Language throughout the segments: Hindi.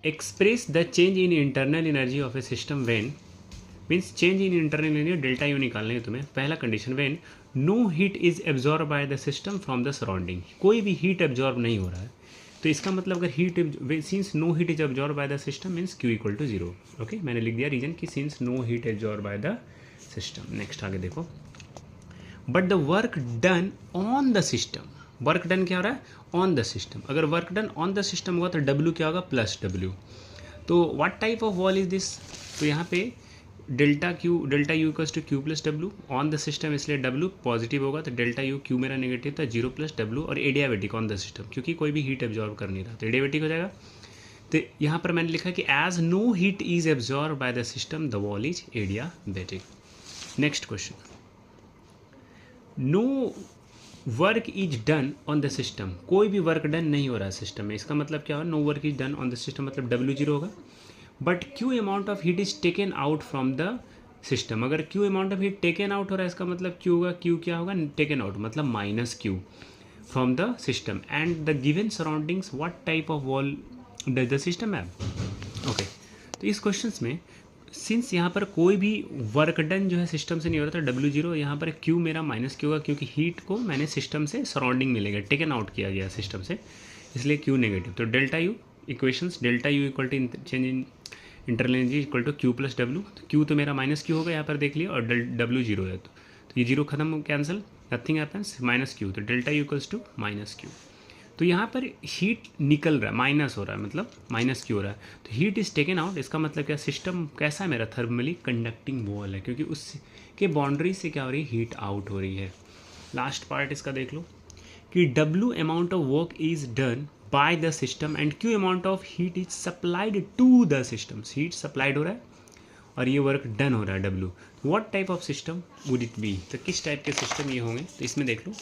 Express the change in internal energy of a system when, means change in internal energy delta U निकालना है तुम्हें। पहला condition, when no heat is absorb by the system from the surrounding, कोई भी हीट एब्जॉर्ब नहीं हो रहा है। तो इसका मतलब अगर heat since no heat is absorb by the system means Q equal to zero. Okay, मैंने लिख दिया रीजन कि since no heat absorb by the system. Next आगे देखो, but the work done on the system, work done क्या हो रहा है, ऑन द सिस्टम। अगर work done on the system होगा तो डब्ल्यू क्या होगा, प्लस डब्ल्यू। तो what type of wall is this, तो यहाँ पे delta U equals to Q plus W on the system, इसलिए डब्ल्यू पॉजिटिव होगा तो डेल्टा यू, क्यू मेरा नेगेटिव था, जीरो प्लस डब्ल्यू, और एडियाबेटिक ऑन द सिस्टम क्योंकि कोई भी हीट एब्जॉर्व कर नहीं रहा तो एडियाबेटिक हो जाएगा। तो यहाँ पर मैंने लिखा कि as no heat is absorb by the system the wall is adiabatic. Next question, no work is done on the system, कोई भी वर्क डन नहीं हो रहा है सिस्टम में। इसका मतलब क्या होगा, no work is done on the system मतलब डब्ल्यू जीरो होगा। But Q amount of heat is taken out from the system, अगर Q amount of heat taken out हो रहा है इसका मतलब क्यू होगा, क्यू क्या होगा, टेकन आउट मतलब minus Q from the system. And the given surroundings what type of wall does the system have. Okay, तो इस क्वेश्चन में सिंस यहाँ पर कोई भी वर्क डन जो है सिस्टम से नहीं हो रहा था, डब्ल्यू जीरो, यहाँ पर क्यू मेरा माइनस क्यू होगा क्योंकि हीट को मैंने सिस्टम से सराउंडिंग मिलेगा, टेकन आउट किया गया सिस्टम से, इसलिए क्यू नेगेटिव। तो delta U equations, delta U equal to change in internal energy equal to Q plus W, तो क्यू तो मेरा माइनस क्यू होगा यहाँ पर देख लिया, और डब्ल्यू जीरो है तो ये जीरो खत्म cancel, nothing happens, minus Q, तो delta U equals to minus Q. तो यहाँ पर हीट निकल रहा है, माइनस हो रहा है मतलब माइनस क्यू हो रहा है, तो हीट इज टेकन आउट। इसका मतलब क्या, सिस्टम कैसा है मेरा, थर्मली कंडक्टिंग वॉल है क्योंकि उसके बाउंड्री से क्या हो रही है, हीट आउट हो रही है। लास्ट पार्ट इसका देख लो कि W amount of work is done by the system and Q amount of heat is supplied to the system, heat supplied हो रहा है और ये वर्क डन हो रहा है W. What type of system would it be, तो किस टाइप के सिस्टम ये होंगे, तो इसमें देख लो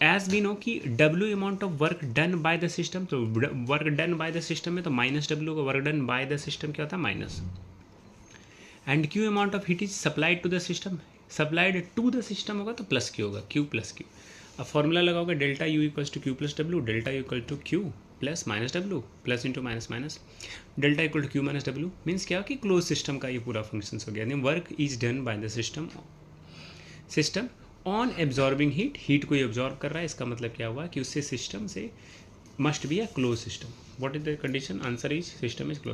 एज वी नो कि W amount of work done by the system, तो work done by the system में तो माइनस डब्ल्यू का, work done by the system क्या होता है, minus. And Q amount of heat is supplied to the system, supplied to the system होगा तो प्लस क्यू होगा, क्यू प्लस क्यू। अब फॉर्मूला लगाओगे delta U equals to Q plus W, delta U equal to Q plus minus W, plus into minus minus, delta equal to Q minus W, means क्या कि क्लोज सिस्टम का ये पूरा फंक्शन हो गया। Work is done by the system on absorbing heat, heat को एब्जॉर्ब कर रहा है, इसका मतलब क्या हुआ कि उससे सिस्टम से must be a close system. What is the condition, answer is system is close.